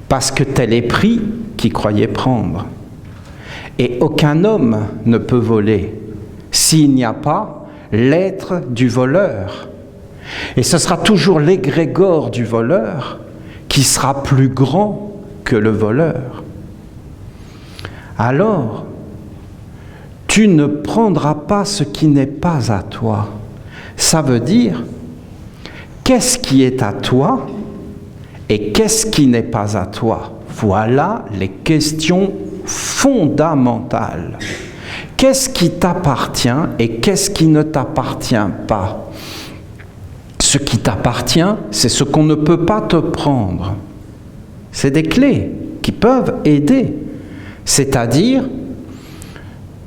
parce que tel est pris qui croyait prendre. Et aucun homme ne peut voler s'il n'y a pas l'être du voleur. Et ce sera toujours l'égrégore du voleur qui sera plus grand que le voleur. Alors, tu ne prendras pas ce qui n'est pas à toi. Ça veut dire, qu'est-ce qui est à toi et qu'est-ce qui n'est pas à toi? Voilà les questions fondamentales. Qu'est-ce qui t'appartient et qu'est-ce qui ne t'appartient pas? Ce qui t'appartient, c'est ce qu'on ne peut pas te prendre. C'est des clés qui peuvent aider. C'est-à-dire,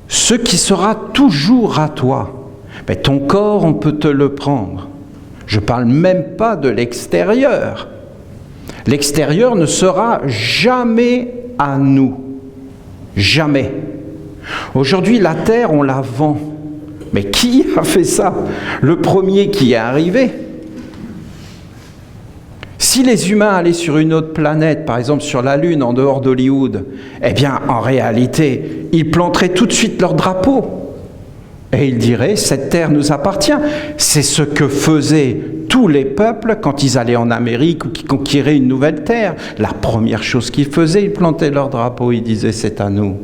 ce qui sera toujours à toi. Mais ton corps, on peut te le prendre. Je ne parle même pas de l'extérieur. L'extérieur ne sera jamais à nous. Jamais. Aujourd'hui, la terre, on la vend. Mais qui a fait ça? Le premier qui est arrivé. Si les humains allaient sur une autre planète, par exemple sur la Lune, en dehors d'Hollywood, eh bien, en réalité, ils planteraient tout de suite leur drapeau. Et ils diraient, cette terre nous appartient. C'est ce que faisaient tous les peuples quand ils allaient en Amérique ou qu'ils conquéraient une nouvelle terre. La première chose qu'ils faisaient, ils plantaient leur drapeau, ils disaient, c'est à nous.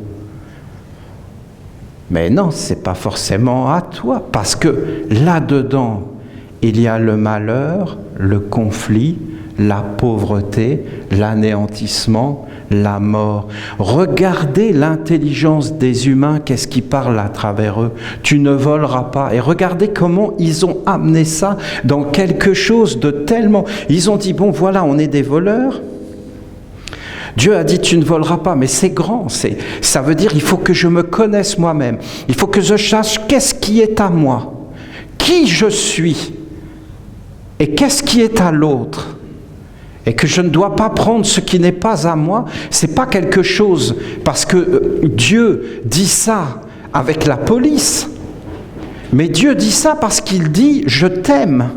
Mais non, c'est pas forcément à toi, parce que là-dedans, il y a le malheur, le conflit, la pauvreté, l'anéantissement, la mort. Regardez l'intelligence des humains, qu'est-ce qui parle à travers eux. Tu ne voleras pas. Et regardez comment ils ont amené ça dans quelque chose de tellement... Ils ont dit, bon voilà, on est des voleurs. Dieu a dit, tu ne voleras pas, mais c'est grand. Ça veut dire, il faut que je me connaisse moi-même. Il faut que je sache qu'est-ce qui est à moi, qui je suis, et qu'est-ce qui est à l'autre. Et que je ne dois pas prendre ce qui n'est pas à moi, c'est pas quelque chose, parce que Dieu dit ça avec la police, mais Dieu dit ça parce qu'il dit « je t'aime ».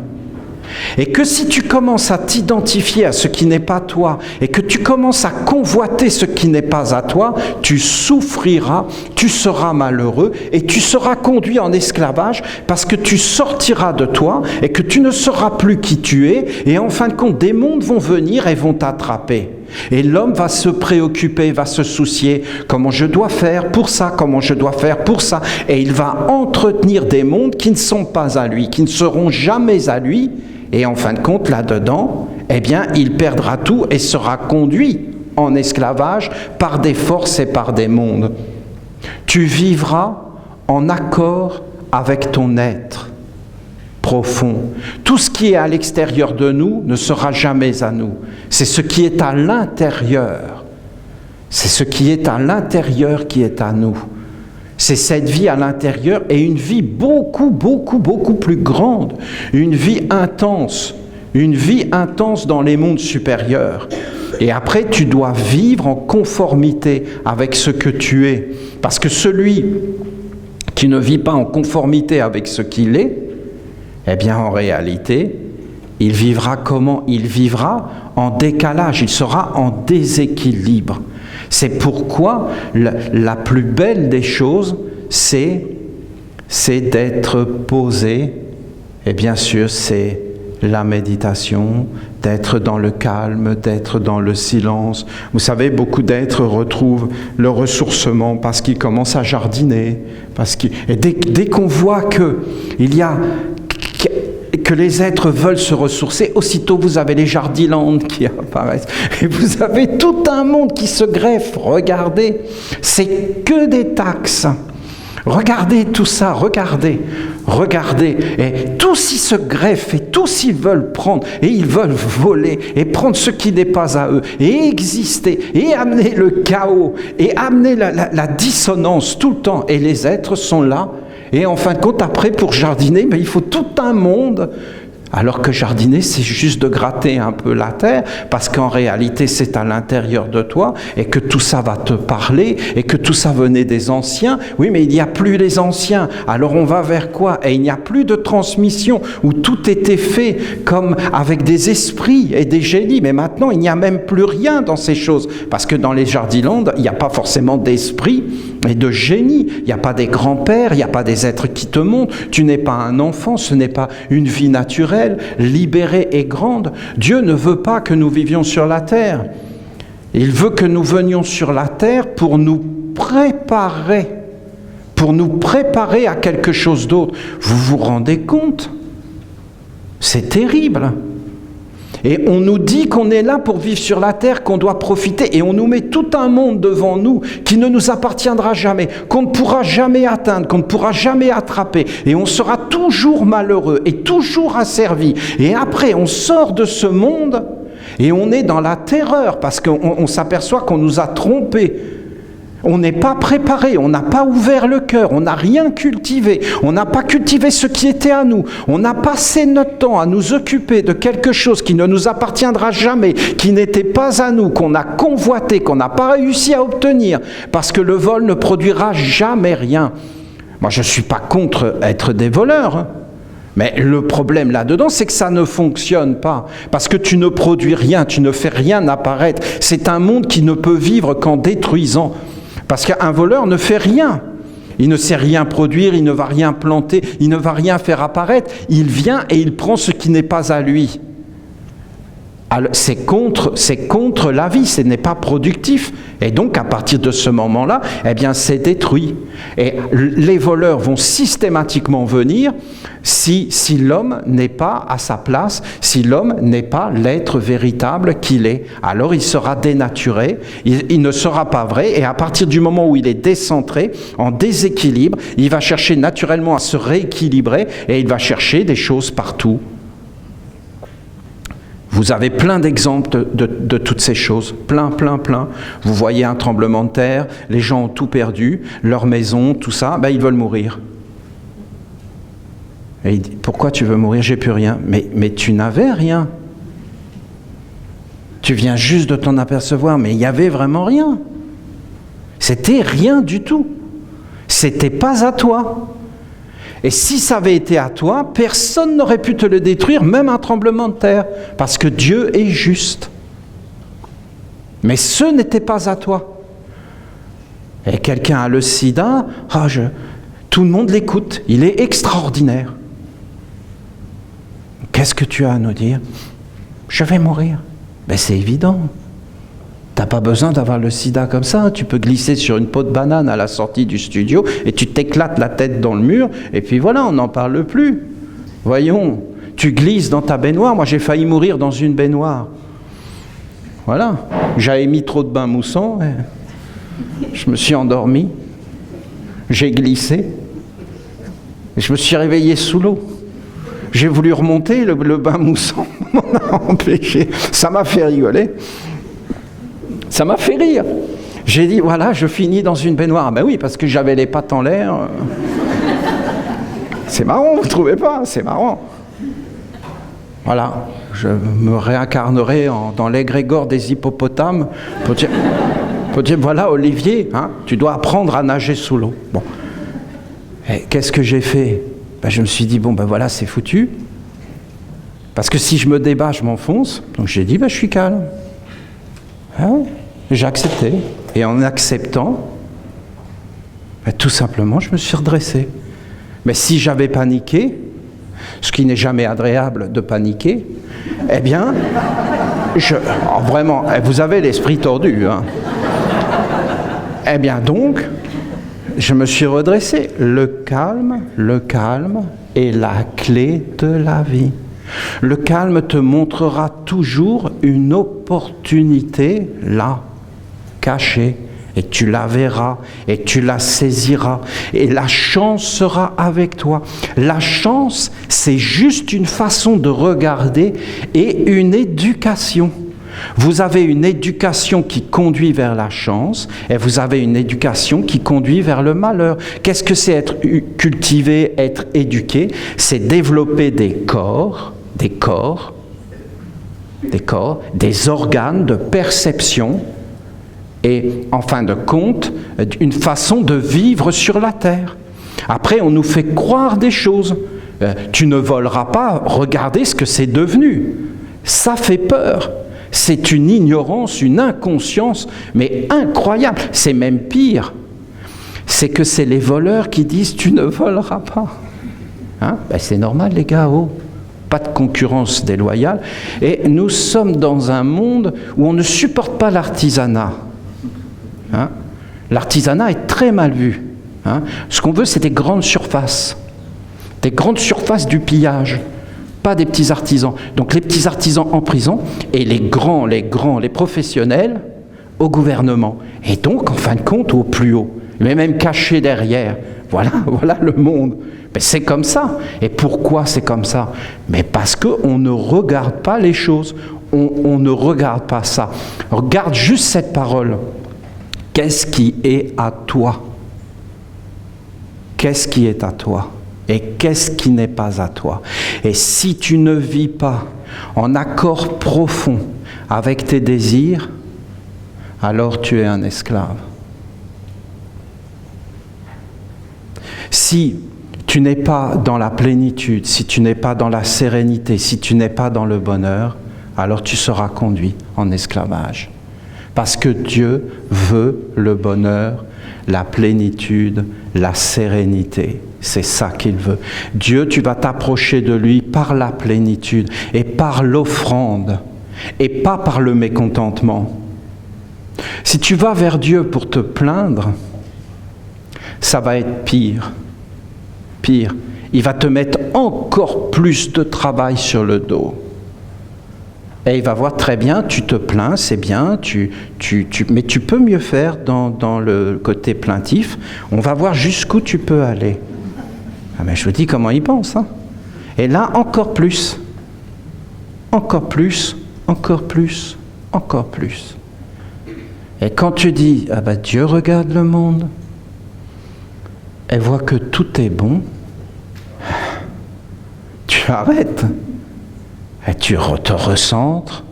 Et que si tu commences à t'identifier à ce qui n'est pas toi, et que tu commences à convoiter ce qui n'est pas à toi, tu souffriras, tu seras malheureux, et tu seras conduit en esclavage, parce que tu sortiras de toi, et que tu ne sauras plus qui tu es, et en fin de compte, des mondes vont venir et vont t'attraper. Et l'homme va se préoccuper, va se soucier, comment je dois faire pour ça, comment je dois faire pour ça, et il va entretenir des mondes qui ne sont pas à lui, qui ne seront jamais à lui, et en fin de compte, là-dedans, eh bien, il perdra tout et sera conduit en esclavage par des forces et par des mondes. Tu vivras en accord avec ton être profond. Tout ce qui est à l'extérieur de nous ne sera jamais à nous. C'est ce qui est à l'intérieur. C'est ce qui est à l'intérieur qui est à nous. C'est cette vie à l'intérieur et une vie beaucoup plus grande, une vie intense dans les mondes supérieurs. Et après, tu dois vivre en conformité avec ce que tu es. Parce que celui qui ne vit pas en conformité avec ce qu'il est, eh bien, en réalité, il vivra comment? Il vivra en décalage, il sera en déséquilibre. C'est pourquoi la plus belle des choses, c'est d'être posé. Et bien sûr, c'est la méditation, d'être dans le calme, d'être dans le silence. Vous savez, beaucoup d'êtres retrouvent le ressourcement parce qu'ils commencent à jardiner. Et dès qu'on voit que les êtres veulent se ressourcer, aussitôt vous avez les jardilandes qui apparaissent. Et vous avez tout un monde qui se greffe. Regardez, c'est que des taxes. Regardez tout ça, regardez. Et tous ils se greffent et tous ils veulent prendre et ils veulent voler et prendre ce qui n'est pas à eux et exister et amener le chaos et amener la dissonance tout le temps. Et les êtres sont là. Et en fin de compte, après, pour jardiner, il faut tout un monde Alors que jardiner, c'est juste de gratter un peu la terre, parce qu'en réalité, c'est à l'intérieur de toi, et que tout ça va te parler, et que tout ça venait des anciens. Oui, mais il n'y a plus les anciens. Alors on va vers quoi? Et il n'y a plus de transmission, où tout était fait comme avec des esprits et des génies. Mais maintenant, il n'y a même plus rien dans ces choses. Parce que dans les Jardilandes, il n'y a pas forcément d'esprit et de génie. Il n'y a pas des grands-pères, il n'y a pas des êtres qui te montrent. Tu n'es pas un enfant, ce n'est pas une vie naturelle, libérée et grande. Dieu ne veut pas que nous vivions sur la terre. Il veut que nous venions sur la terre pour nous préparer à quelque chose d'autre. Vous vous rendez compte? C'est terrible. Et on nous dit qu'on est là pour vivre sur la terre, qu'on doit profiter, et on nous met tout un monde devant nous qui ne nous appartiendra jamais, qu'on ne pourra jamais atteindre, qu'on ne pourra jamais attraper, et on sera toujours malheureux et toujours asservi. Et après, on sort de ce monde et on est dans la terreur parce qu'on s'aperçoit qu'on nous a trompés. On n'est pas préparé, on n'a pas ouvert le cœur, on n'a rien cultivé, on n'a pas cultivé ce qui était à nous, on a passé notre temps à nous occuper de quelque chose qui ne nous appartiendra jamais, qui n'était pas à nous, qu'on a convoité, qu'on n'a pas réussi à obtenir, parce que le vol ne produira jamais rien. Moi, je ne suis pas contre être des voleurs, hein. Mais le problème là-dedans, c'est que ça ne fonctionne pas. Parce que tu ne produis rien, tu ne fais rien apparaître. C'est un monde qui ne peut vivre qu'en détruisant. Parce qu'un voleur ne fait rien. Il ne sait rien produire, il ne va rien planter, il ne va rien faire apparaître. Il vient et il prend ce qui n'est pas à lui. C'est contre la vie, ce n'est pas productif. Et donc, à partir de ce moment-là, eh bien, c'est détruit. Et les voleurs vont systématiquement venir si l'homme n'est pas à sa place, si l'homme n'est pas l'être véritable qu'il est. Alors, il sera dénaturé, il ne sera pas vrai. Et à partir du moment où il est décentré, en déséquilibre, il va chercher naturellement à se rééquilibrer et il va chercher des choses partout. Vous avez plein d'exemples de toutes ces choses, plein. Vous voyez un tremblement de terre, les gens ont tout perdu, leur maison, tout ça, ben ils veulent mourir. Et il dit, pourquoi tu veux mourir? J'ai plus rien. Mais tu n'avais rien. Tu viens juste de t'en apercevoir, mais il n'y avait vraiment rien. C'était rien du tout. C'était pas à toi. Et si ça avait été à toi, personne n'aurait pu te le détruire, même un tremblement de terre, parce que Dieu est juste. Mais ce n'était pas à toi. Et quelqu'un a le sida, tout le monde l'écoute, il est extraordinaire. Qu'est-ce que tu as à nous dire? Je vais mourir. Ben c'est évident. T'as pas besoin d'avoir le sida comme ça, tu peux glisser sur une peau de banane à la sortie du studio et tu t'éclates la tête dans le mur et puis voilà, on n'en parle plus. Voyons, tu glisses dans ta baignoire, moi j'ai failli mourir dans une baignoire. Voilà, j'avais mis trop de bain moussant, je me suis endormi, j'ai glissé, et je me suis réveillé sous l'eau. J'ai voulu remonter, le bain moussant m'en a empêché, ça m'a fait rigoler. Ça m'a fait rire. J'ai dit, voilà, je finis dans une baignoire. Ben oui, parce que j'avais les pattes en l'air. C'est marrant, vous ne trouvez pas? C'est marrant. Voilà, je me réincarnerai dans l'égrégore des hippopotames pour dire, voilà, Olivier, hein, tu dois apprendre à nager sous l'eau. Bon. Et qu'est-ce que j'ai fait? Ben, je me suis dit, bon, ben voilà, c'est foutu. Parce que si je me débat, je m'enfonce. Donc j'ai dit, ben je suis calme. Ah ouais. J'ai accepté. Et en acceptant, tout simplement, je me suis redressé. Mais si j'avais paniqué, ce qui n'est jamais agréable de paniquer, eh bien, vraiment, vous avez l'esprit tordu, hein. Eh bien donc, je me suis redressé. Le calme est la clé de la vie. Le calme te montrera toujours une opportunité là, cachée, et tu la verras, et tu la saisiras, et la chance sera avec toi. La chance, c'est juste une façon de regarder et une éducation. Vous avez une éducation qui conduit vers la chance, et vous avez une éducation qui conduit vers le malheur. Qu'est-ce que c'est être cultivé, être éduqué? C'est développer des corps des corps, des organes de perception et, en fin de compte, une façon de vivre sur la terre. Après, on nous fait croire des choses. Tu ne voleras pas, regardez ce que c'est devenu. Ça fait peur. C'est une ignorance, une inconscience, mais incroyable. C'est même pire. C'est que c'est les voleurs qui disent « tu ne voleras pas ». Hein? Ben c'est normal les gars, pas de concurrence déloyale. Et nous sommes dans un monde où on ne supporte pas l'artisanat. Hein? L'artisanat est très mal vu. Hein? Ce qu'on veut, c'est des grandes surfaces du pillage, pas des petits artisans. Donc les petits artisans en prison et les grands, les professionnels au gouvernement. Et donc, en fin de compte, au plus haut, mais même cachés derrière. Voilà le monde. Mais c'est comme ça. Et pourquoi c'est comme ça? Mais parce qu'on ne regarde pas les choses. On ne regarde pas ça. Regarde juste cette parole. Qu'est-ce qui est à toi? Qu'est-ce qui est à toi? Et qu'est-ce qui n'est pas à toi? Et si tu ne vis pas en accord profond avec tes désirs, alors tu es un esclave. Si tu n'es pas dans la plénitude, si tu n'es pas dans la sérénité, si tu n'es pas dans le bonheur, alors tu seras conduit en esclavage. Parce que Dieu veut le bonheur, la plénitude, la sérénité. C'est ça qu'il veut. Dieu, tu vas t'approcher de lui par la plénitude et par l'offrande et pas par le mécontentement. Si tu vas vers Dieu pour te plaindre, ça va être pire. Pire. Il va te mettre encore plus de travail sur le dos. Et il va voir très bien, tu te plains, c'est bien, mais tu peux mieux faire dans le côté plaintif. On va voir jusqu'où tu peux aller. Ah mais je vous dis comment il pense. Hein. Et là, encore plus. Encore plus, encore plus, encore plus. Et quand tu dis, ah ben Dieu regarde le monde, et voit que tout est bon, tu arrêtes. Et tu te recentres,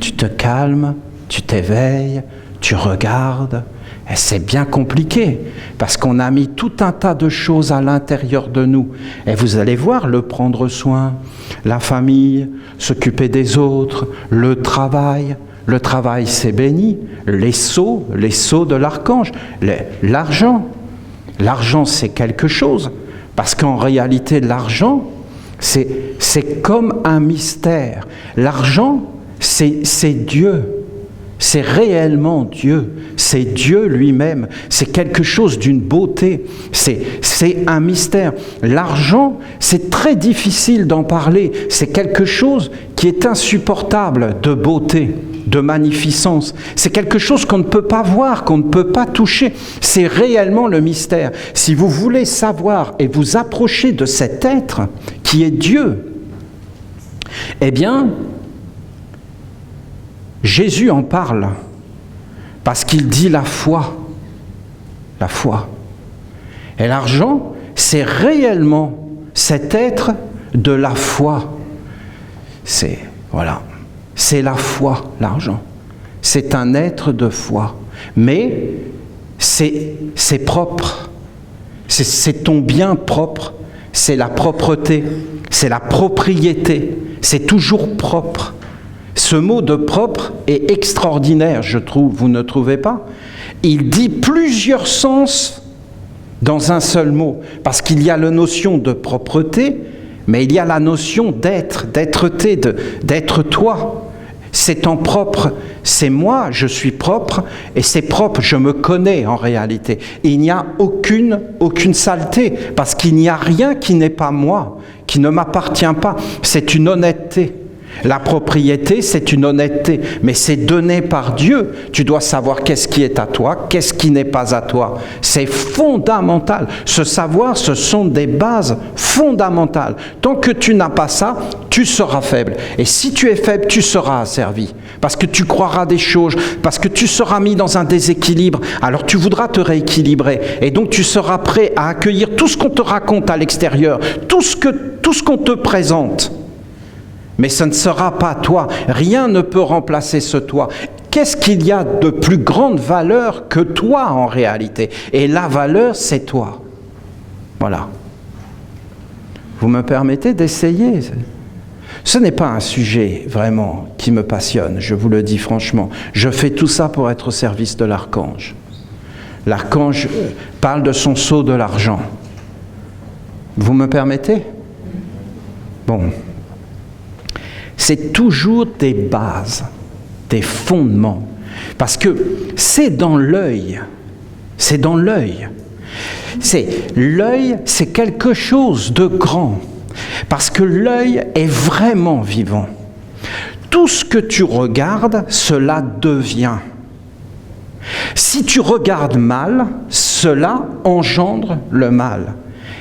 tu te calmes, tu t'éveilles, tu regardes. Et c'est bien compliqué, parce qu'on a mis tout un tas de choses à l'intérieur de nous. Et vous allez voir, le prendre soin, la famille, s'occuper des autres, le travail c'est béni, les sceaux de l'archange, l'argent. L'argent c'est quelque chose, parce qu'en réalité l'argent, c'est comme un mystère. L'argent, c'est Dieu. C'est réellement Dieu. C'est Dieu lui-même. C'est quelque chose d'une beauté. C'est un mystère. L'argent, c'est très difficile d'en parler. C'est quelque chose qui est insupportable de beauté, de magnificence. C'est quelque chose qu'on ne peut pas voir, qu'on ne peut pas toucher. C'est réellement le mystère. Si vous voulez savoir et vous approcher de cet être qui est Dieu, eh bien, Jésus en parle parce qu'il dit la foi. La foi. Et l'argent, c'est réellement cet être de la foi. C'est la foi, l'argent. C'est un être de foi. Mais c'est propre. C'est ton bien propre. C'est la propreté. C'est la propriété. C'est toujours propre. Ce mot de propre est extraordinaire, je trouve, vous ne trouvez pas? Il dit plusieurs sens dans un seul mot, parce qu'il y a la notion de propreté, mais il y a la notion d'être-té, d'être toi. C'est en propre, c'est moi, je suis propre, et c'est propre, je me connais en réalité. Et il n'y a aucune saleté, parce qu'il n'y a rien qui n'est pas moi, qui ne m'appartient pas. C'est une honnêteté. La propriété, c'est une honnêteté, mais c'est donné par Dieu. Tu dois savoir qu'est-ce qui est à toi, qu'est-ce qui n'est pas à toi. C'est fondamental. Ce savoir, ce sont des bases fondamentales. Tant que tu n'as pas ça, tu seras faible. Et si tu es faible, tu seras asservi. Parce que tu croiras des choses, parce que tu seras mis dans un déséquilibre. Alors tu voudras te rééquilibrer. Et donc tu seras prêt à accueillir tout ce qu'on te raconte à l'extérieur, tout ce qu'on te présente. Mais ce ne sera pas toi. Rien ne peut remplacer ce toi. Qu'est-ce qu'il y a de plus grande valeur que toi en réalité? Et la valeur, c'est toi. Voilà. Vous me permettez d'essayer? Ce n'est pas un sujet vraiment qui me passionne, je vous le dis franchement. Je fais tout ça pour être au service de l'archange. L'archange parle de son sceau de l'argent. Vous me permettez? Bon. C'est toujours des bases, des fondements. Parce que c'est dans l'œil. C'est dans l'œil. L'œil, c'est quelque chose de grand. Parce que l'œil est vraiment vivant. Tout ce que tu regardes, cela devient. Si tu regardes mal, cela engendre le mal.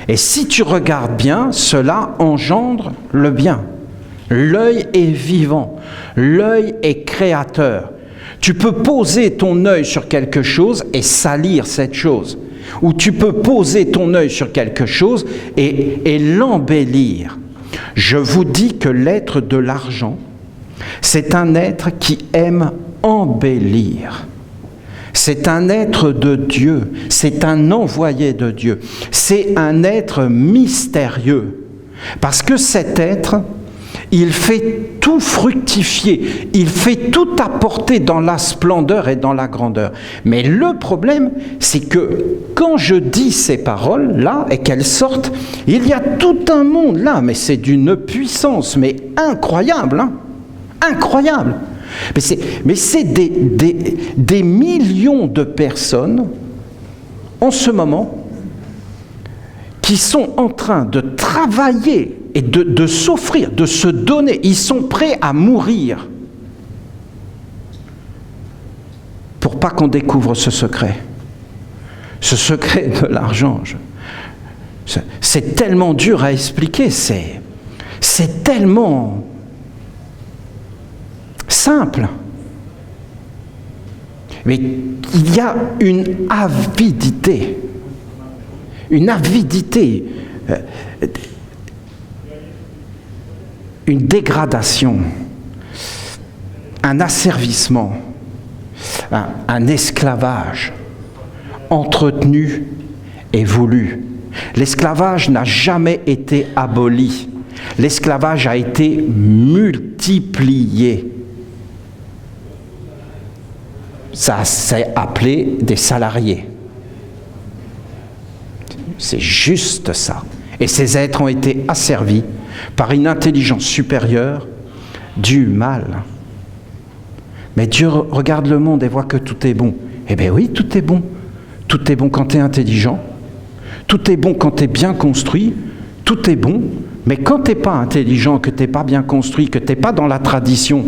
Et si tu regardes bien, cela engendre le bien. L'œil est vivant. L'œil est créateur. Tu peux poser ton œil sur quelque chose et salir cette chose. Ou tu peux poser ton œil sur quelque chose et l'embellir. Je vous dis que l'être de l'argent, c'est un être qui aime embellir. C'est un être de Dieu, c'est un envoyé de Dieu. C'est un être mystérieux. Parce que cet être, il fait tout fructifier, il fait tout apporter dans la splendeur et dans la grandeur. Mais le problème, c'est que quand je dis ces paroles-là et qu'elles sortent, il y a tout un monde là, mais c'est d'une puissance, mais incroyable, hein, incroyable. Mais c'est des millions de personnes en ce moment qui sont en train de travailler et de s'offrir, de se donner. Ils sont prêts à mourir pour pas qu'on découvre ce secret de l'argent. C'est tellement dur à expliquer, c'est tellement simple. Mais il y a une avidité, une dégradation, un asservissement, un esclavage entretenu et voulu. L'esclavage n'a jamais été aboli. L'esclavage a été multiplié. Ça s'est appelé des salariés. C'est juste ça. Et ces êtres ont été asservis par une intelligence supérieure du mal. Mais Dieu regarde le monde et voit que tout est bon. Eh bien oui, tout est bon. Tout est bon quand tu es intelligent. Tout est bon quand tu es bien construit. Tout est bon. Mais quand tu n'es pas intelligent, que tu n'es pas bien construit, que tu n'es pas dans la tradition,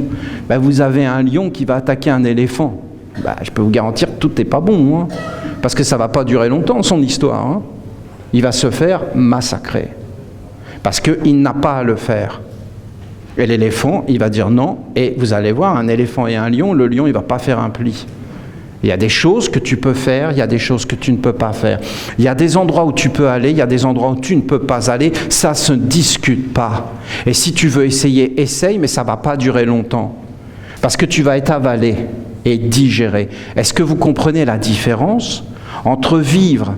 ben vous avez un lion qui va attaquer un éléphant. Ben, je peux vous garantir que tout n'est pas bon. Hein, parce que ça ne va pas durer longtemps, son histoire. Hein. Il va se faire massacrer. Parce qu'il n'a pas à le faire. Et l'éléphant, il va dire non. Et vous allez voir, un éléphant et un lion, le lion, il ne va pas faire un pli. Il y a des choses que tu peux faire, il y a des choses que tu ne peux pas faire. Il y a des endroits où tu peux aller, il y a des endroits où tu ne peux pas aller. Ça ne se discute pas. Et si tu veux essayer, essaye, mais ça ne va pas durer longtemps. Parce que tu vas être avalé et digéré. Est-ce que vous comprenez la différence entre vivre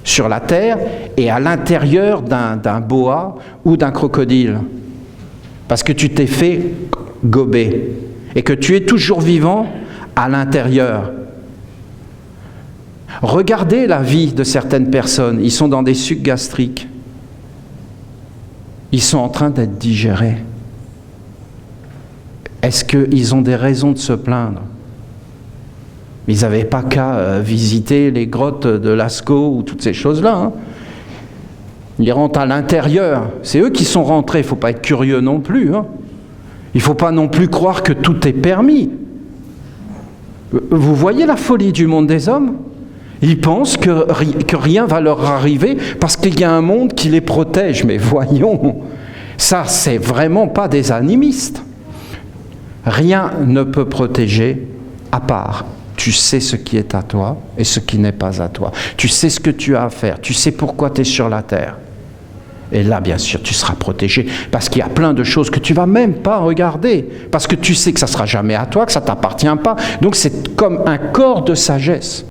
sur la terre et à l'intérieur d'un boa ou d'un crocodile? Parce que tu t'es fait gober et que tu es toujours vivant à l'intérieur. Regardez la vie de certaines personnes. Ils sont dans des sucs gastriques. Ils sont en train d'être digérés. Est-ce qu'ils ont des raisons de se plaindre? Ils n'avaient pas qu'à visiter les grottes de Lascaux ou toutes ces choses-là. Hein. Ils rentrent à l'intérieur. C'est eux qui sont rentrés. Il ne faut pas être curieux non plus. Hein. Il ne faut pas non plus croire que tout est permis. Vous voyez la folie du monde des hommes? Ils pensent que rien va leur arriver parce qu'il y a un monde qui les protège. Mais voyons, ça, c'est vraiment pas des animistes. Rien ne peut protéger à part. Tu sais ce qui est à toi et ce qui n'est pas à toi. Tu sais ce que tu as à faire. Tu sais pourquoi tu es sur la terre. Et là, bien sûr, tu seras protégé parce qu'il y a plein de choses que tu vas même pas regarder, parce que tu sais que ça sera jamais à toi, que ça t'appartient pas. Donc c'est comme un corps de sagesse.